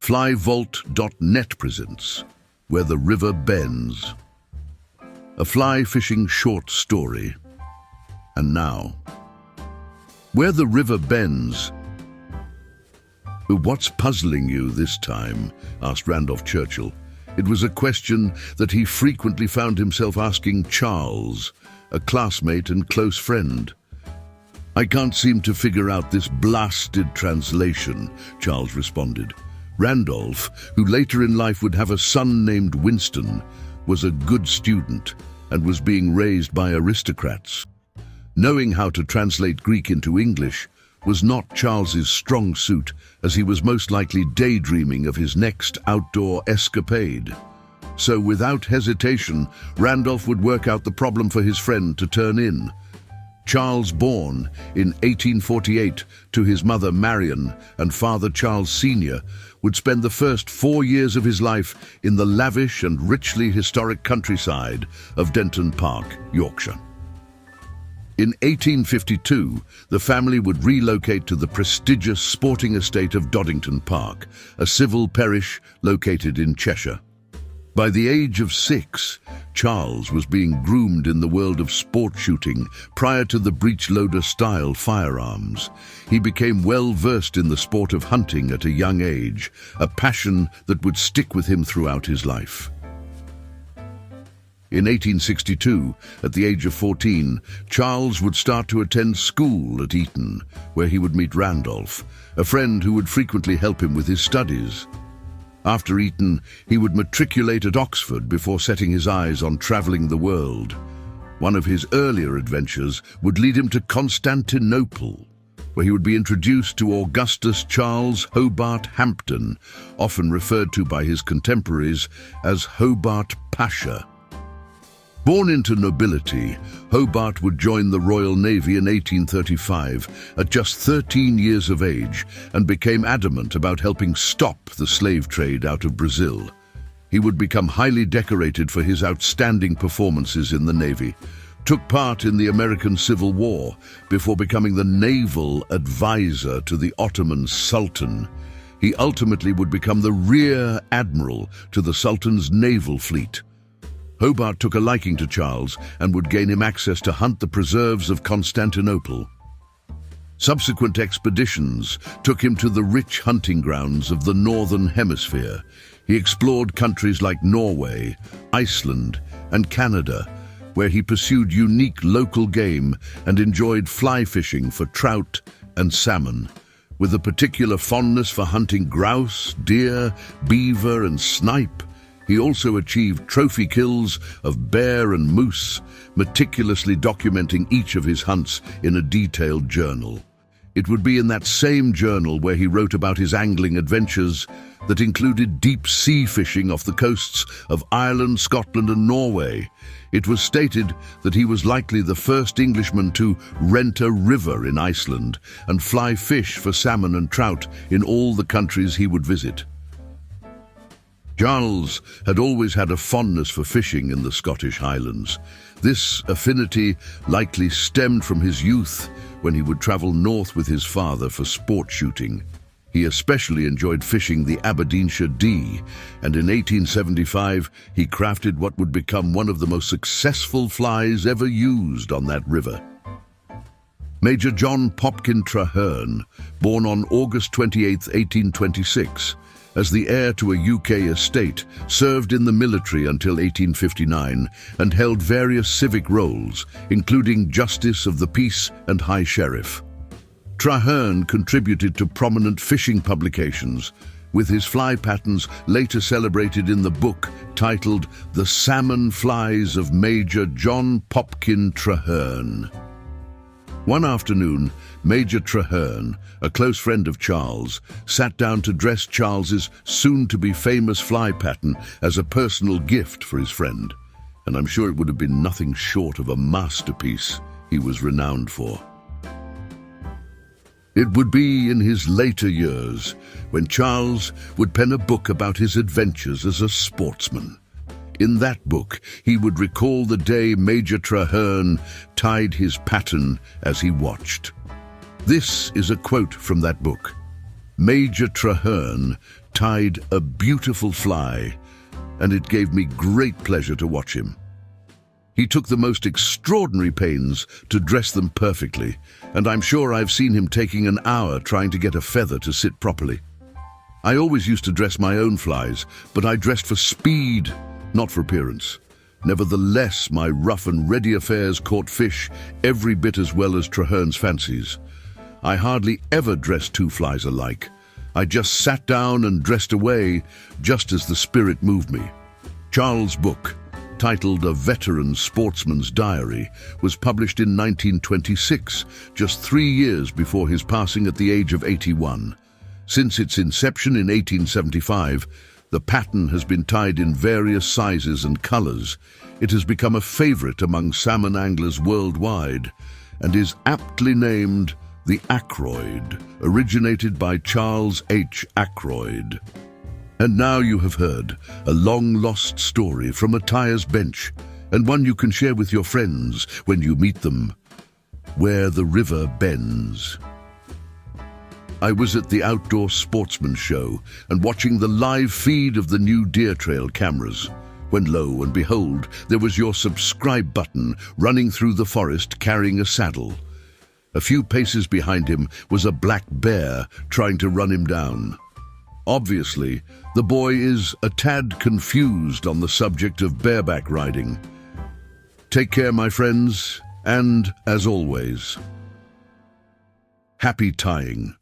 Flyvault.net presents Where the River Bends, a fly fishing short story. And now, Where the River Bends. "What's puzzling you this time?" asked Randolph Churchill. It was a question that he frequently found himself asking Charles, a classmate and close friend. "I can't seem to figure out this blasted translation," Charles responded. Randolph, who later in life would have a son named Winston, was a good student and was being raised by aristocrats. Knowing how to translate Greek into English was not Charles's strong suit, as he was most likely daydreaming of his next outdoor escapade. So without hesitation, Randolph would work out the problem for his friend to turn in. Charles, born in 1848 to his mother Marion and father Charles Sr., would spend the first 4 years of his life in the lavish and richly historic countryside of Denton Park, Yorkshire. In 1852, the family would relocate to the prestigious sporting estate of Doddington Park, a civil parish located in Cheshire. By the age of 6, Charles was being groomed in the world of sport shooting prior to the breech-loader-style firearms. He became well versed in the sport of hunting at a young age, a passion that would stick with him throughout his life. In 1862, at the age of 14, Charles would start to attend school at Eton, where he would meet Randolph, a friend who would frequently help him with his studies. After Eton, he would matriculate at Oxford before setting his eyes on travelling the world. One of his earlier adventures would lead him to Constantinople, where he would be introduced to Augustus Charles Hobart Hampton, often referred to by his contemporaries as Hobart Pasha. Born into nobility, Hobart would join the Royal Navy in 1835 at just 13 years of age and became adamant about helping stop the slave trade out of Brazil. He would become highly decorated for his outstanding performances in the Navy, took part in the American Civil War before becoming the naval advisor to the Ottoman Sultan. He ultimately would become the rear admiral to the Sultan's naval fleet. Hobart took a liking to Charles and would gain him access to hunt the preserves of Constantinople. Subsequent expeditions took him to the rich hunting grounds of the Northern Hemisphere. He explored countries like Norway, Iceland, and Canada, where he pursued unique local game and enjoyed fly fishing for trout and salmon, with a particular fondness for hunting grouse, deer, beaver, and snipe. He also achieved trophy kills of bear and moose, meticulously documenting each of his hunts in a detailed journal. It would be in that same journal where he wrote about his angling adventures that included deep-sea fishing off the coasts of Ireland, Scotland, and Norway. It was stated that he was likely the first Englishman to rent a river in Iceland and fly fish for salmon and trout in all the countries he would visit. Charles had always had a fondness for fishing in the Scottish Highlands. This affinity likely stemmed from his youth when he would travel north with his father for sport shooting. He especially enjoyed fishing the Aberdeenshire Dee, and in 1875 he crafted what would become one of the most successful flies ever used on that river. Major John Popkin Trahern, born on August 28, 1826, as the heir to a UK estate, served in the military until 1859 and held various civic roles, including Justice of the Peace and High Sheriff. Trahern contributed to prominent fishing publications, with his fly patterns later celebrated in the book titled The Salmon Flies of Major John Popkin Trahern. One afternoon, Major Trahern, a close friend of Charles, sat down to dress Charles's soon-to-be famous fly pattern as a personal gift for his friend, and I'm sure it would have been nothing short of a masterpiece he was renowned for. It would be in his later years when Charles would pen a book about his adventures as a sportsman. In that book, he would recall the day Major Trahern tied his pattern as he watched. This is a quote from that book. Major Trahern tied a beautiful fly, and it gave me great pleasure to watch him. He took the most extraordinary pains to dress them perfectly, and I'm sure I've seen him taking an hour trying to get a feather to sit properly. I always used to dress my own flies, but I dressed for speed, not for appearance. Nevertheless, my rough and ready affairs caught fish every bit as well as Trahern's fancies. I hardly ever dressed two flies alike. I just sat down and dressed away, just as the spirit moved me. Charles' book, titled A Veteran Sportsman's Diary, was published in 1926, just 3 years before his passing at the age of 81. Since its inception in 1875, the pattern has been tied in various sizes and colors. It has become a favorite among salmon anglers worldwide and is aptly named the Acroid, originated by Charles H. Acroid. And now you have heard a long-lost story from a tyer's bench, and one you can share with your friends when you meet them. Where the River Bends. I was at the Outdoor Sportsman Show and watching the live feed of the new Deer Trail cameras, when lo and behold, there was your subscribe button running through the forest carrying a saddle. A few paces behind him was a black bear trying to run him down. Obviously, the boy is a tad confused on the subject of bareback riding. Take care, my friends, and, as always, happy tying.